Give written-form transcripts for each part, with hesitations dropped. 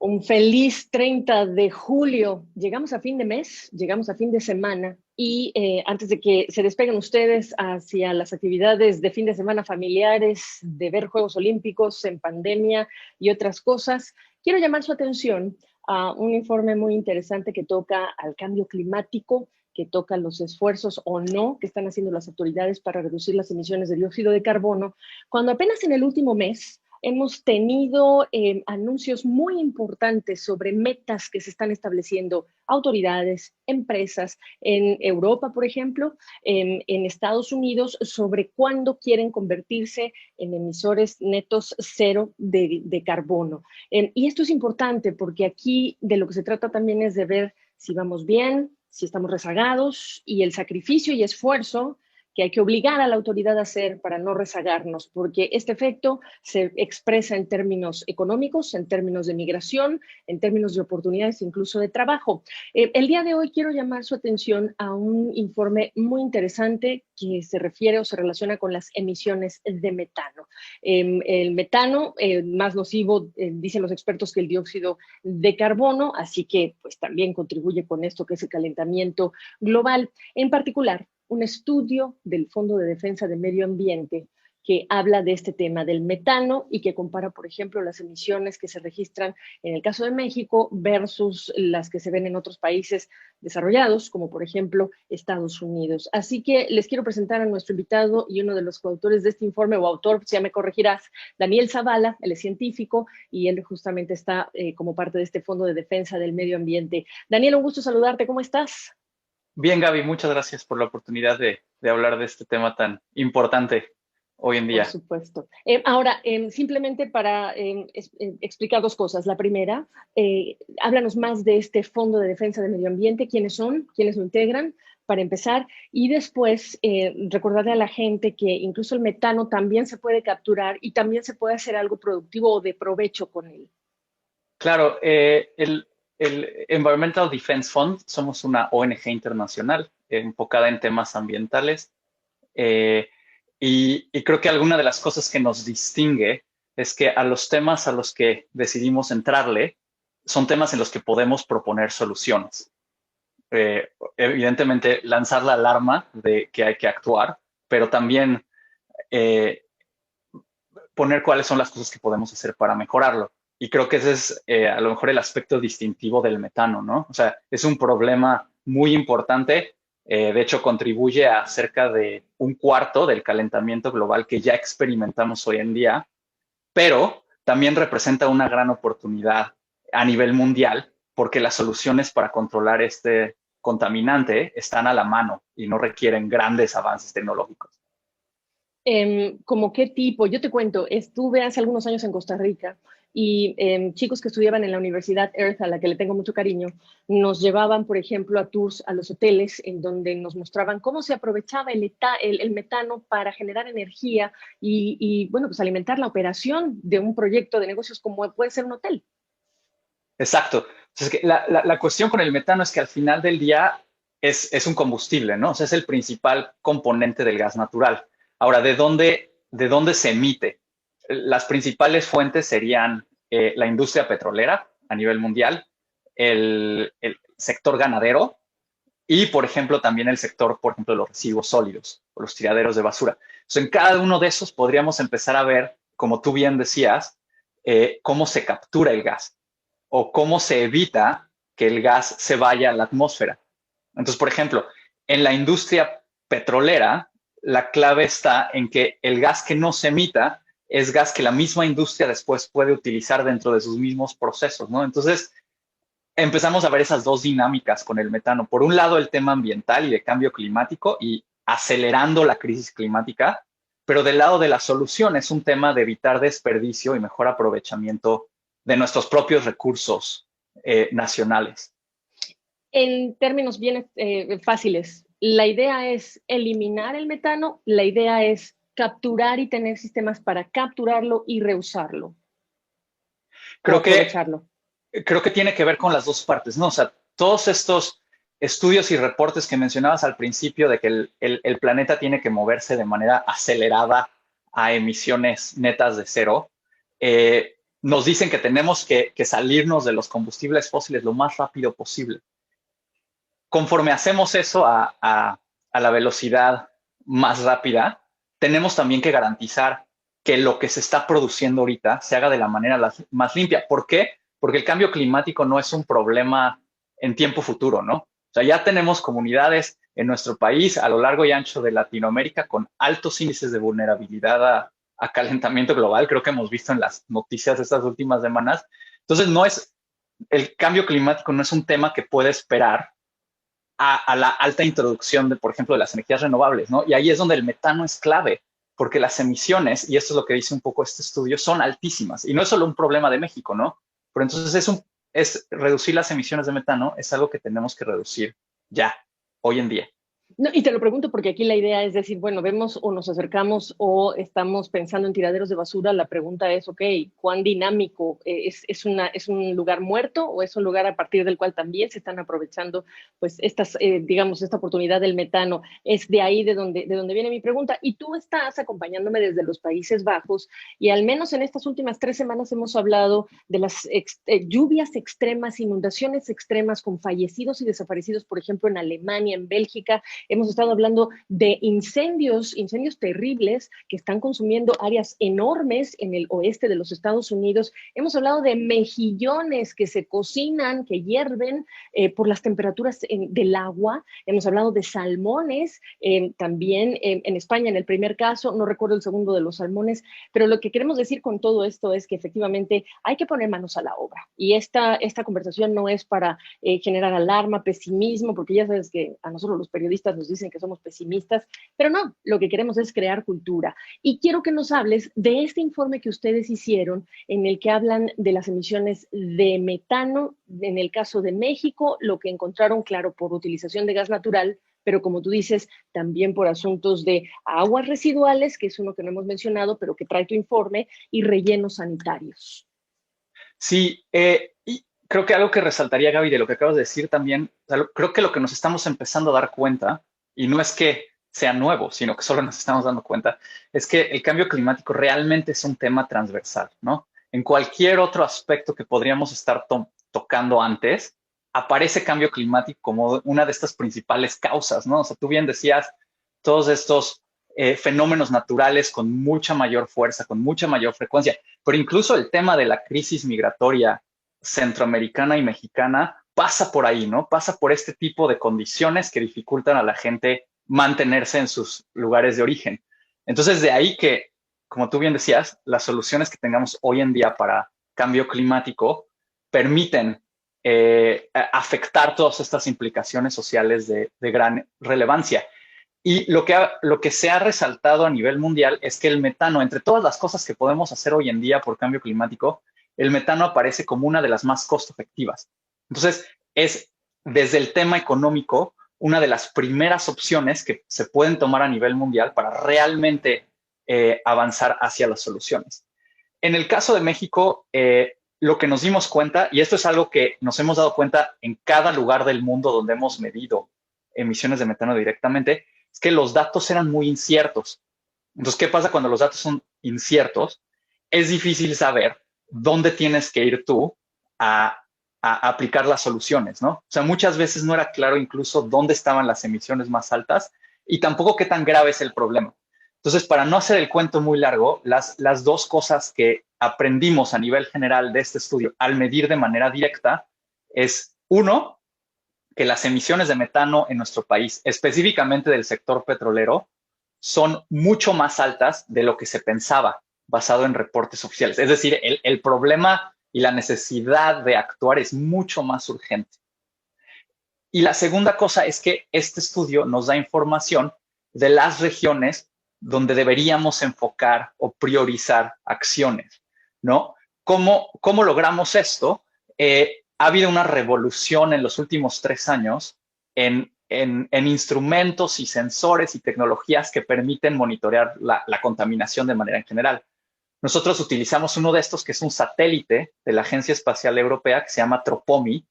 Un feliz 30 de julio. Llegamos a fin de mes, llegamos a fin de semana y antes de que se despeguen ustedes hacia las actividades de fin de semana familiares, de ver Juegos Olímpicos en pandemia y otras cosas, quiero llamar su atención a un informe muy interesante que toca al cambio climático, que toca los esfuerzos o no que están haciendo las autoridades para reducir las emisiones de dióxido de carbono, cuando apenas en el último mes hemos tenido anuncios muy importantes sobre metas que se están estableciendo autoridades, empresas en Europa, por ejemplo, en Estados Unidos, sobre cuándo quieren convertirse en emisores netos cero de carbono. Y esto es importante porque aquí de lo que se trata también es de ver si vamos bien, si estamos rezagados y el sacrificio y esfuerzo que hay que obligar a la autoridad a hacer para no rezagarnos, porque este efecto se expresa en términos económicos, en términos de migración, en términos de oportunidades, incluso de trabajo. El día de hoy quiero llamar su atención a un informe muy interesante que se refiere o se relaciona con las emisiones de metano. El metano, más nocivo, dicen los expertos, que el dióxido de carbono, así que pues también contribuye con esto que es el calentamiento global. En particular, un estudio del Fondo de Defensa del Medio Ambiente que habla de este tema del metano y que compara, por ejemplo, las emisiones que se registran en el caso de México versus las que se ven en otros países desarrollados, como por ejemplo Estados Unidos. Así que les quiero presentar a nuestro invitado y uno de los coautores de este informe, o autor, si ya me corregirás, Daniel Zavala. Él es científico y él justamente está como parte de este Fondo de Defensa del Medio Ambiente. Daniel, un gusto saludarte. ¿Cómo estás? Bien, Gaby, muchas gracias por la oportunidad de hablar de este tema tan importante hoy en Por día. supuesto. Ahora, simplemente para explicar dos cosas. La primera, háblanos más de este Fondo de Defensa del Medio Ambiente, quiénes son, quiénes lo integran, para empezar, y después recordarle a la gente que incluso el metano también se puede capturar y también se puede hacer algo productivo o de provecho con él. Claro, el Environmental Defense Fund somos una ONG internacional enfocada en temas ambientales eh, y creo que alguna de las cosas que nos distingue es que a los temas a los que decidimos entrarle son temas en los que podemos proponer soluciones. Evidentemente, lanzar la alarma de que hay que actuar, pero también eh, poner cuáles son las cosas que podemos hacer para mejorarlo. Y creo que ese es a lo mejor el aspecto distintivo del metano, ¿no? O sea, es un problema muy importante. De hecho, contribuye a cerca de un cuarto del calentamiento global que ya experimentamos hoy en día, pero también representa una gran oportunidad a nivel mundial porque las soluciones para controlar este contaminante están a la mano y no requieren grandes avances tecnológicos. ¿Cómo qué tipo? Yo te cuento, estuve hace algunos años en Costa Rica y chicos que estudiaban en la Universidad Earth, a la que le tengo mucho cariño, nos llevaban, por ejemplo, a tours a los hoteles en donde nos mostraban cómo se aprovechaba el metano para generar energía bueno, pues alimentar la operación de un proyecto de negocios como puede ser un hotel. Exacto. Es que la cuestión con el metano es que al final del día es un combustible, ¿no? O sea, es el principal componente del gas natural. Ahora, de dónde se emite? Las principales fuentes serían la industria petrolera a nivel mundial, el sector ganadero y, por ejemplo, también el sector, por ejemplo, de los residuos sólidos o los tiraderos de basura. Entonces, en cada uno de esos podríamos empezar a ver, como tú bien decías, cómo se captura el gas o cómo se evita que el gas se vaya a la atmósfera. Entonces, por ejemplo, en la industria petrolera, la clave está en que el gas que no se emita es gas que la misma industria después puede utilizar dentro de sus mismos procesos, ¿no? Entonces, empezamos a ver esas dos dinámicas con el metano. Por un lado, el tema ambiental y de cambio climático y acelerando la crisis climática, pero del lado de la solución es un tema de evitar desperdicio y mejor aprovechamiento de nuestros propios recursos nacionales. En términos bien fáciles, la idea es eliminar el metano, la idea es capturar y tener sistemas para capturarlo y reusarlo o Creo que aprovecharlo. creo que tiene que ver con las dos partes, ¿no? O sea, todos estos estudios y reportes que mencionabas al principio de que el planeta tiene que moverse de manera acelerada a emisiones netas de cero, nos dicen que tenemos que salirnos de los combustibles fósiles lo más rápido posible. Conforme hacemos eso a la velocidad más rápida, tenemos también que garantizar que lo que se está produciendo ahorita se haga de la manera más limpia. ¿Por qué? Porque el cambio climático no es un problema en tiempo futuro, ¿no? O sea, ya tenemos comunidades en nuestro país a lo largo y ancho de Latinoamérica con altos índices de vulnerabilidad a calentamiento global. Creo que hemos visto en las noticias de estas últimas semanas. Entonces, el cambio climático no es un tema que puede esperar a la alta introducción de, por ejemplo, de las energías renovables, ¿no? Y ahí es donde el metano es clave, porque las emisiones, y esto es lo que dice un poco este estudio, son altísimas. Y no es solo un problema de México, ¿no? Pero entonces es reducir las emisiones de metano, es algo que tenemos que reducir ya, hoy en día. No, y te lo pregunto porque aquí la idea es decir, bueno, vemos o nos acercamos o estamos pensando en tiraderos de basura. La pregunta es, ok, ¿cuán dinámico es un lugar muerto o es un lugar a partir del cual también se están aprovechando, pues, digamos, esta oportunidad del metano? Es de ahí de donde viene mi pregunta. Y tú estás acompañándome desde los Países Bajos y al menos en estas últimas 3 semanas hemos hablado de las lluvias extremas, inundaciones extremas con fallecidos y desaparecidos, por ejemplo, en Alemania, en Bélgica. Hemos estado hablando de incendios terribles que están consumiendo áreas enormes en el oeste de los Estados Unidos. Hemos hablado de mejillones que se cocinan, que hierven por las temperaturas del agua. Hemos hablado de salmones, también en España, en el primer caso, no recuerdo el segundo de los salmones, pero lo que queremos decir con todo esto es que efectivamente hay que poner manos a la obra. Y esta conversación no es para generar alarma, pesimismo, porque ya sabes que a nosotros los periodistas nos dicen que somos pesimistas, pero no, lo que queremos es crear cultura. Y quiero que nos hables de este informe que ustedes hicieron en el que hablan de las emisiones de metano, en el caso de México, lo que encontraron, claro, por utilización de gas natural, pero como tú dices, también por asuntos de aguas residuales, que es uno que no hemos mencionado, pero que trae tu informe, y rellenos sanitarios. Sí, y creo que algo que resaltaría, Gaby, de lo que acabas de decir también, o sea, creo que lo que nos estamos empezando a dar cuenta, y no es que sea nuevo, sino que solo nos estamos dando cuenta, es que el cambio climático realmente es un tema transversal, ¿no? En cualquier otro aspecto que podríamos estar tocando antes, aparece cambio climático como una de estas principales causas, ¿no? O sea, tú bien decías, todos estos fenómenos naturales con mucha mayor fuerza, con mucha mayor frecuencia, pero incluso el tema de la crisis migratoria centroamericana y mexicana pasa por ahí, ¿no? Pasa por este tipo de condiciones que dificultan a la gente mantenerse en sus lugares de origen. Entonces, de ahí que, como tú bien decías, las soluciones que tengamos hoy en día para cambio climático permiten afectar todas estas implicaciones sociales de gran relevancia. Y lo que se ha resaltado a nivel mundial es que el metano, entre todas las cosas que podemos hacer hoy en día por cambio climático, el metano aparece como una de las más costo efectivas. Entonces, es desde el tema económico una de las primeras opciones que se pueden tomar a nivel mundial para realmente avanzar hacia las soluciones. En el caso de México, lo que nos dimos cuenta, y esto es algo que nos hemos dado cuenta en cada lugar del mundo donde hemos medido emisiones de metano directamente, es que los datos eran muy inciertos. Entonces, ¿qué pasa cuando los datos son inciertos? Es difícil saber dónde tienes que ir tú a aplicar las soluciones, ¿no? O sea, muchas veces no era claro incluso dónde estaban las emisiones más altas y tampoco qué tan grave es el problema. Entonces, para no hacer el cuento muy largo, las dos cosas que aprendimos a nivel general de este estudio al medir de manera directa es, uno, que las emisiones de metano en nuestro país, específicamente del sector petrolero, son mucho más altas de lo que se pensaba basado en reportes oficiales. Es decir, el problema y la necesidad de actuar es mucho más urgente. Y la segunda cosa es que este estudio nos da información de las regiones donde deberíamos enfocar o priorizar acciones, ¿no? ¿Cómo logramos esto? Ha habido una revolución en los últimos 3 años en instrumentos y sensores y tecnologías que permiten monitorear la contaminación de manera en general. Nosotros utilizamos uno de estos que es un satélite de la Agencia Espacial Europea que se llama Tropomi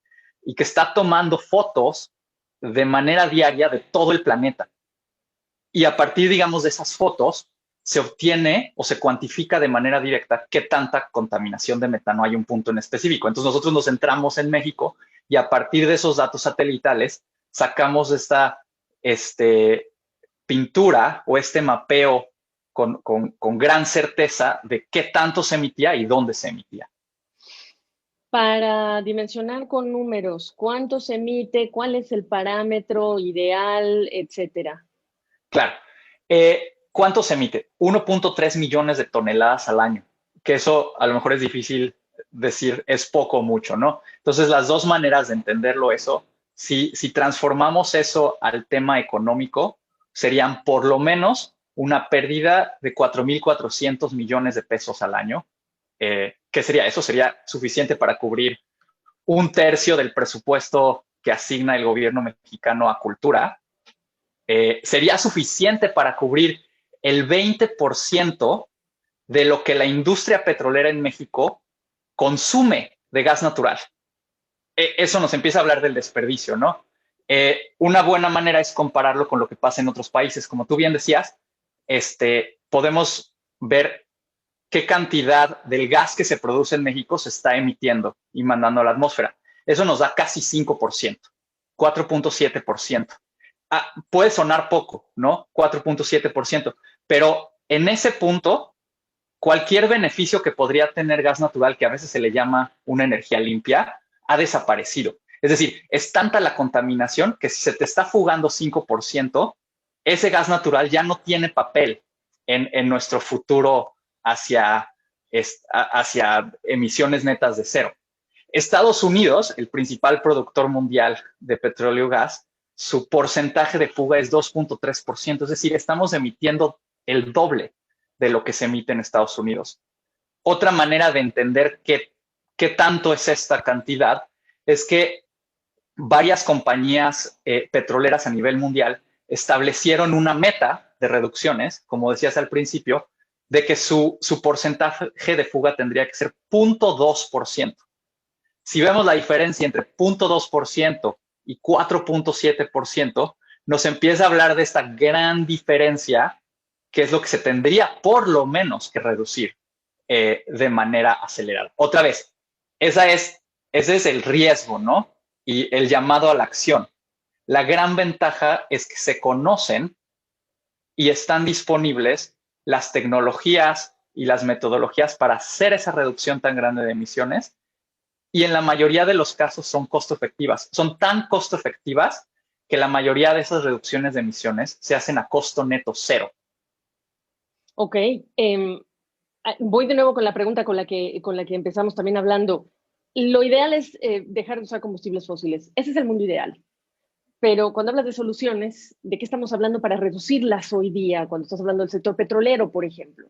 y que está tomando fotos de manera diaria de todo el planeta. Y a partir, digamos, de esas fotos, se obtiene o se cuantifica de manera directa qué tanta contaminación de metano hay en un punto en específico. Entonces nosotros nos centramos en México y a partir de esos datos satelitales sacamos esta pintura o este mapeo con gran certeza de qué tanto se emitía y dónde se emitía. Para dimensionar con números, ¿cuánto se emite? ¿Cuál es el parámetro ideal, etcétera? Claro. ¿Cuánto se emite? 1.3 millones de toneladas al año, que eso a lo mejor es difícil decir, es poco o mucho, ¿no? Entonces, las dos maneras de entenderlo eso, si transformamos eso al tema económico, serían por lo menos una pérdida de 4.400 millones de pesos al año. ¿Qué sería? Eso sería suficiente para cubrir un tercio del presupuesto que asigna el gobierno mexicano a cultura. Sería suficiente para cubrir el 20% de lo que la industria petrolera en México consume de gas natural. Eso nos empieza a hablar del desperdicio, ¿no? Una buena manera es compararlo con lo que pasa en otros países. Como tú bien decías, podemos ver qué cantidad del gas que se produce en México se está emitiendo y mandando a la atmósfera. Eso nos da casi 5%, 4.7%. Puede sonar poco, ¿no? 4.7%, pero en ese punto, cualquier beneficio que podría tener gas natural, que a veces se le llama una energía limpia, ha desaparecido. Es decir, es tanta la contaminación que si se te está fugando 5%, ese gas natural ya no tiene papel en nuestro futuro hacia emisiones netas de cero. Estados Unidos, el principal productor mundial de petróleo y gas, su porcentaje de fuga es 2.3%, es decir, estamos emitiendo el doble de lo que se emite en Estados Unidos. Otra manera de entender qué tanto es esta cantidad es que varias compañías petroleras a nivel mundial establecieron una meta de reducciones, como decías al principio, de que su porcentaje de fuga tendría que ser 0.2%. Si vemos la diferencia entre 0.2% y 4.7%, nos empieza a hablar de esta gran diferencia, que es lo que se tendría por lo menos que reducir de manera acelerada. Otra vez, ese es el riesgo, ¿no? Y el llamado a la acción. La gran ventaja es que se conocen y están disponibles las tecnologías y las metodologías para hacer esa reducción tan grande de emisiones, y en la mayoría de los casos son costo efectivas. Son tan costo efectivas que la mayoría de esas reducciones de emisiones se hacen a costo neto cero. Ok. Voy de nuevo con la pregunta con la que empezamos también hablando. Lo ideal es dejar de usar combustibles fósiles. Ese es el mundo ideal. Pero cuando hablas de soluciones, ¿de qué estamos hablando para reducirlas hoy día? Cuando estás hablando del sector petrolero, por ejemplo.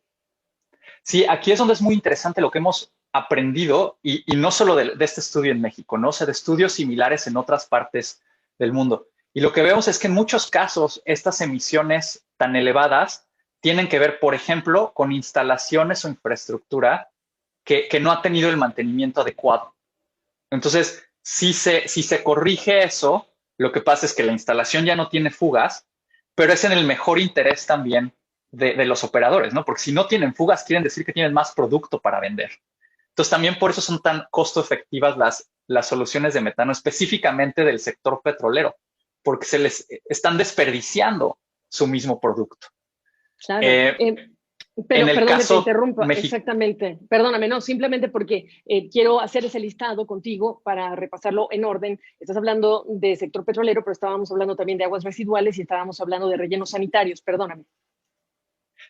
Sí, aquí es donde es muy interesante lo que hemos aprendido y no solo de este estudio en México, ¿no? O sea, de estudios similares en otras partes del mundo. Y lo que vemos es que en muchos casos estas emisiones tan elevadas tienen que ver, por ejemplo, con instalaciones o infraestructura que no ha tenido el mantenimiento adecuado. Entonces, si se corrige eso, lo que pasa es que la instalación ya no tiene fugas, pero es en el mejor interés también de los operadores, ¿no? Porque si no tienen fugas, quieren decir que tienen más producto para vender. Entonces, también por eso son tan costo efectivas las soluciones de metano, específicamente del sector petrolero, porque se les están desperdiciando su mismo producto. Claro. En Pero el perdón que te caso interrumpa, mexicano, exactamente. Perdóname, no, simplemente porque quiero hacer ese listado contigo para repasarlo en orden. Estás hablando de sector petrolero, pero estábamos hablando también de aguas residuales y estábamos hablando de rellenos sanitarios, perdóname.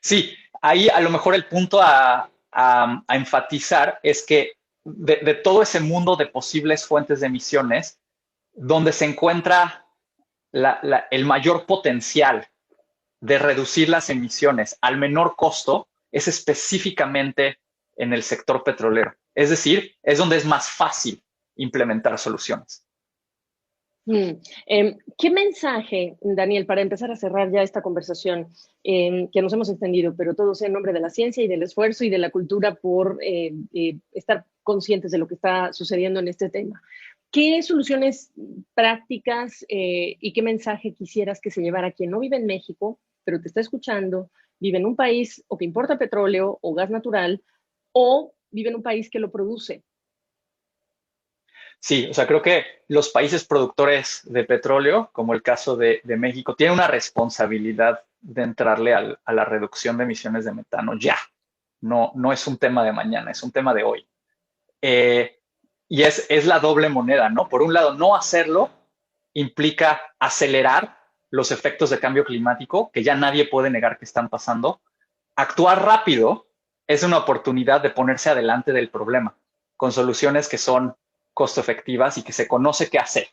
sí, ahí a lo mejor el punto a enfatizar es que de todo ese mundo de posibles fuentes de emisiones, donde se encuentra el mayor potencial de reducir las emisiones al menor costo es específicamente en el sector petrolero. Es decir, es donde es más fácil implementar soluciones. ¿Qué mensaje, Daniel, para empezar a cerrar ya esta conversación que nos hemos extendido, pero todo sea en nombre de la ciencia y del esfuerzo y de la cultura por estar conscientes de lo que está sucediendo en este tema? ¿Qué soluciones prácticas y qué mensaje quisieras que se llevara quien no vive en México, pero te está escuchando vive en un país o que importa petróleo o gas natural o vive en un país que lo produce. Sí, o sea, creo que los países productores de petróleo, como el caso de México, tienen una responsabilidad de entrarle a la reducción de emisiones de metano ya. No, no es un tema de mañana, es un tema de hoy. Eh, y es la doble moneda, ¿no? Por un lado, no hacerlo implica acelerar los efectos de cambio climático, que ya nadie puede negar que están pasando. Actuar rápido es una oportunidad de ponerse adelante del problema, con soluciones que son costo efectivas y que se conoce qué hacer.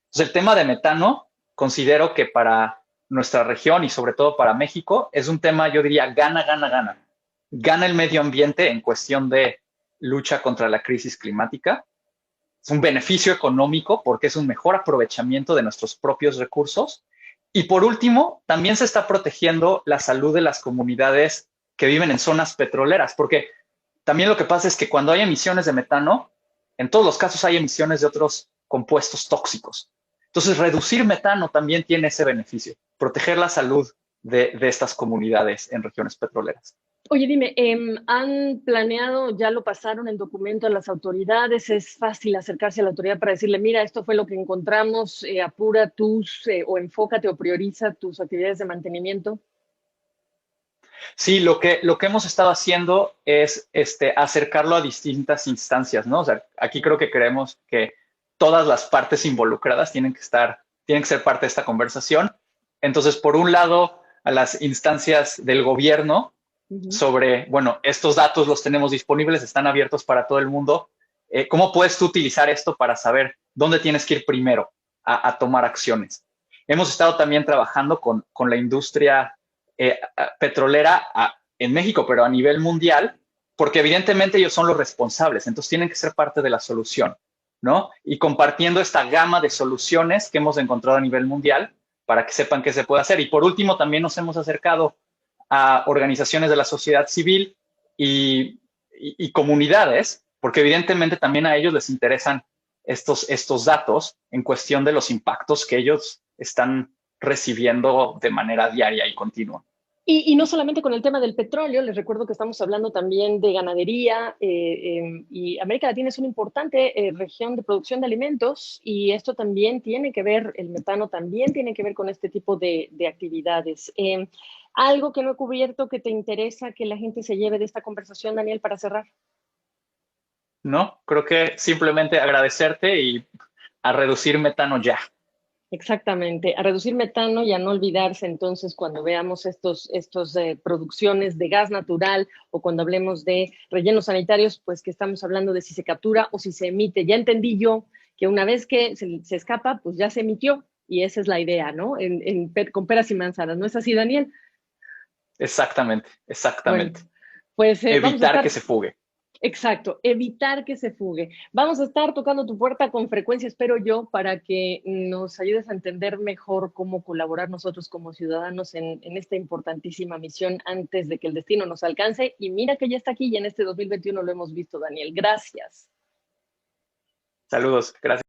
Entonces, el tema de metano, considero que para nuestra región y sobre todo para México, es un tema, yo diría, gana, gana, gana. Gana el medio ambiente en cuestión de lucha contra la crisis climática. Es un beneficio económico porque es un mejor aprovechamiento de nuestros propios recursos. Y por último, también se está protegiendo la salud de las comunidades que viven en zonas petroleras, porque también lo que pasa es que cuando hay emisiones de metano, en todos los casos hay emisiones de otros compuestos tóxicos. Entonces, reducir metano también tiene ese beneficio, proteger la salud de estas comunidades en regiones petroleras. Oye, dime, ¿han planeado, ya lo pasaron el documento a las autoridades? ¿Es fácil acercarse a la autoridad para decirle, mira, esto fue lo que encontramos, apura tus, o enfócate o prioriza tus actividades de mantenimiento? Sí, lo que hemos estado haciendo es acercarlo a distintas instancias, ¿no? O sea, aquí creo que creemos que todas las partes involucradas tienen que ser parte de esta conversación. Entonces, por un lado, a las instancias del gobierno Ujú. sobre, bueno, estos datos los tenemos disponibles, están abiertos para todo el mundo. ¿Cómo puedes tú utilizar esto para saber dónde tienes que ir primero a tomar acciones? Hemos estado también trabajando con la industria petrolera en México, pero a nivel mundial, porque evidentemente ellos son los responsables, entonces tienen que ser parte de la solución, ¿no? Y compartiendo esta gama de soluciones que hemos encontrado a nivel mundial para que sepan qué se puede hacer. Y por último, también nos hemos acercado a organizaciones de la sociedad civil y comunidades, porque evidentemente también a ellos les interesan estos datos en cuestión de los impactos que ellos están recibiendo de manera diaria y continua. Y no solamente con el tema del petróleo, les recuerdo que estamos hablando también de ganadería y América Latina es una importante región de producción de alimentos y esto también tiene que ver, el metano también tiene que ver con este tipo de actividades. Algo que no he cubierto que te interesa que la gente se lleve de esta conversación, Daniel, para cerrar. ¿No? Creo que simplemente agradecerte y a reducir metano ya. Exactamente, a reducir metano y a no olvidarse entonces cuando veamos estos producciones de gas natural o cuando hablemos de rellenos sanitarios, pues que estamos hablando de si se captura o si se emite. Ya entendí yo que una vez que se escapa, pues ya se emitió y esa es la idea, ¿no? Con peras y manzanas, ¿no es así, Daniel? Exactamente, Bueno, exactamente. pues vamos a Evitar que estar. se fugue. Exacto, evitar que se fugue. Vamos a estar tocando tu puerta con frecuencia, espero yo, para que nos ayudes a entender mejor cómo colaborar nosotros como ciudadanos en esta importantísima misión antes de que el destino nos alcance. Y mira que ya está aquí y en este 2021 lo hemos visto, Daniel. Gracias. Saludos. Gracias.